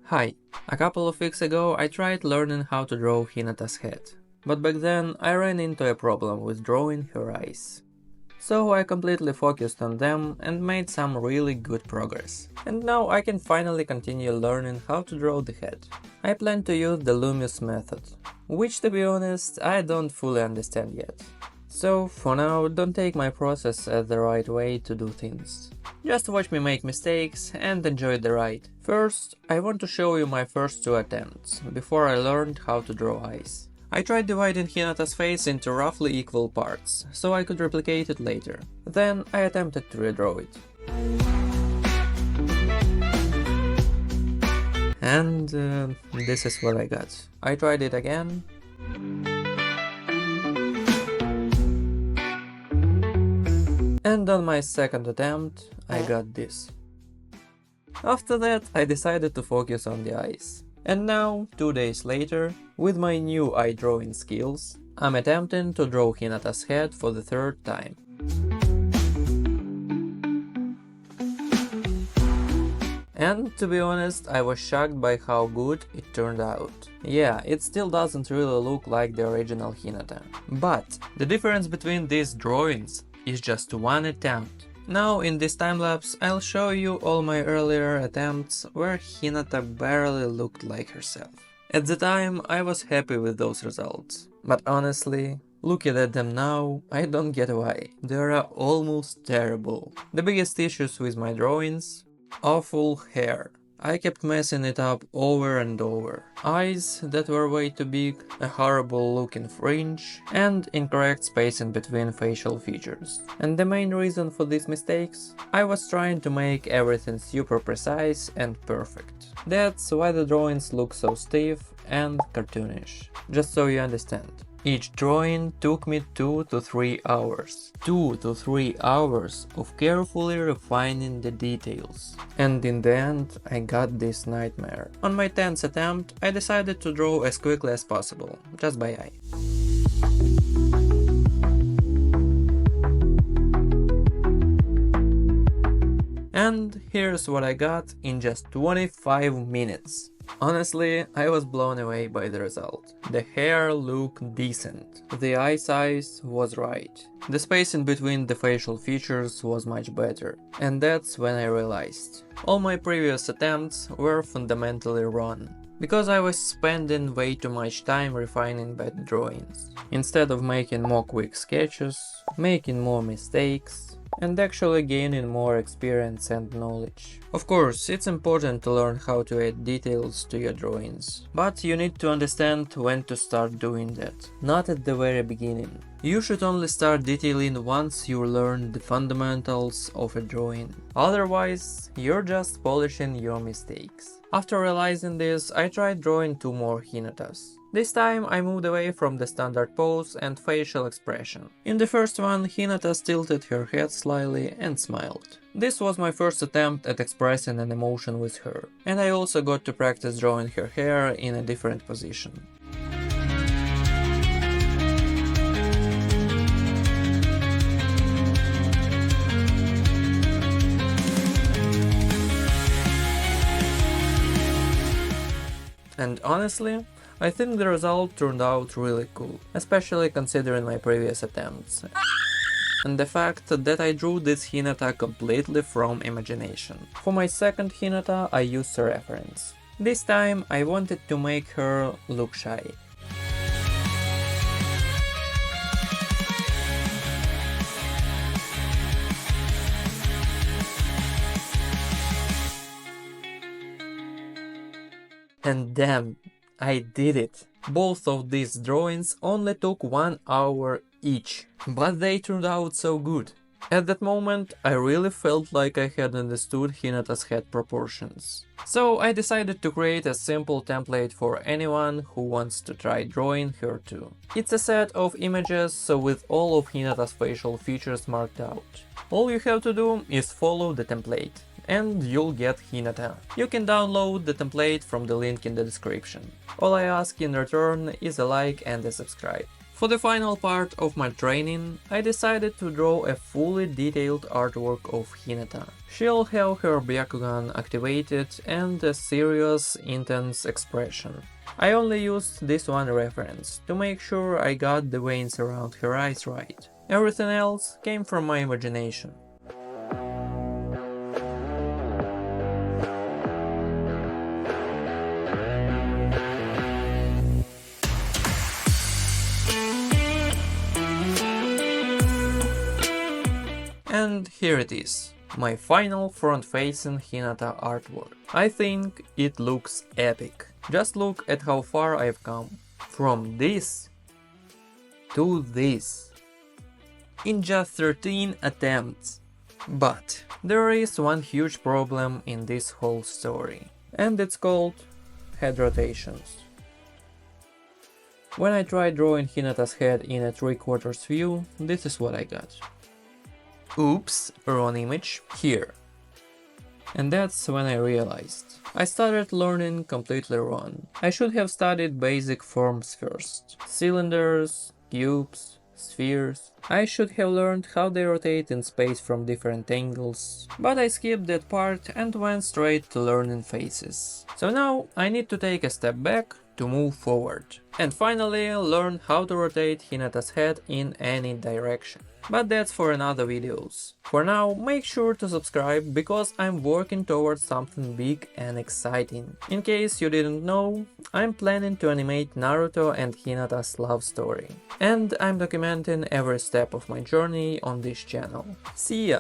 Hi, a couple of weeks ago I tried learning how to draw Hinata's head, but back then I ran into a problem with drawing her eyes. So I completely focused on them and made some really good progress. And now I can finally continue learning how to draw the head. I plan to use the Loomis method, which to be honest I don't fully understand yet. So for now, don't take my process as the right way to do things. Just watch me make mistakes and enjoy the ride. First, I want to show you my first two attempts, before I learned how to draw eyes. I tried dividing Hinata's face into roughly equal parts, so I could replicate it later. Then I attempted to redraw it. And this is what I got. I tried it again. And on my second attempt, I got this. After that, I decided to focus on the eyes. And now, 2 days later, with my new eye drawing skills, I'm attempting to draw Hinata's head for the third time. And to be honest, I was shocked by how good it turned out. Yeah, it still doesn't really look like the original Hinata. But the difference between these drawings is just one attempt. Now in this time-lapse I'll show you all my earlier attempts where Hinata barely looked like herself. At the time I was happy with those results, but honestly, looking at them now, I don't get why. They are almost terrible. The biggest issues with my drawings? Awful hair. I kept messing it up over and over. Eyes that were way too big, a horrible looking fringe, and incorrect spacing between facial features. And the main reason for these mistakes? I was trying to make everything super precise and perfect. That's why the drawings look so stiff and cartoonish. Just so you understand. Each drawing took me 2 to 3 hours. 2 to 3 hours of carefully refining the details. And in the end, I got this nightmare. On my 10th attempt, I decided to draw as quickly as possible, just by eye. And here's what I got in just 25 minutes. Honestly, I was blown away by the result. The hair looked decent, the eye size was right, the spacing between the facial features was much better, and that's when I realized. All my previous attempts were fundamentally wrong, because I was spending way too much time refining bad drawings, instead of making more quick sketches, making more mistakes, and actually gaining more experience and knowledge. Of course, it's important to learn how to add details to your drawings, but you need to understand when to start doing that, not at the very beginning. You should only start detailing once you learn the fundamentals of a drawing, otherwise you're just polishing your mistakes. After realizing this, I tried drawing 2 more Hinatas. This time I moved away from the standard pose and facial expression. In the first one, Hinata tilted her head slightly and smiled. This was my first attempt at expressing an emotion with her, and I also got to practice drawing her hair in a different position. And honestly, I think the result turned out really cool, especially considering my previous attempts. And the fact that I drew this Hinata completely from imagination. For my second Hinata, I used a reference. This time I wanted to make her look shy. And damn, I did it! Both of these drawings only took 1 hour each, but they turned out so good. At that moment, I really felt like I had understood Hinata's head proportions. So I decided to create a simple template for anyone who wants to try drawing her too. It's a set of images with all of Hinata's facial features marked out. All you have to do is follow the template, and you'll get Hinata. You can download the template from the link in the description. All I ask in return is a like and a subscribe. For the final part of my training, I decided to draw a fully detailed artwork of Hinata. She'll have her Byakugan activated and a serious, intense expression. I only used this one reference to make sure I got the veins around her eyes right. Everything else came from my imagination. And here it is, my final front-facing Hinata artwork. I think it looks epic. Just look at how far I've come. From this to this. In just 13 attempts. But there is one huge problem in this whole story. And it's called head rotations. When I tried drawing Hinata's head in a 3/4 view, this is what I got. Oops, wrong image, here. And that's when I realized. I started learning completely wrong. I should have studied basic forms first. Cylinders, cubes, spheres. I should have learned how they rotate in space from different angles. But I skipped that part and went straight to learning faces. So now I need to take a step back to move forward. And finally learn how to rotate Hinata's head in any direction. But that's for another videos. For now, make sure to subscribe because I'm working towards something big and exciting. In case you didn't know, I'm planning to animate Naruto and Hinata's love story. And I'm documenting every step of my journey on this channel. See ya!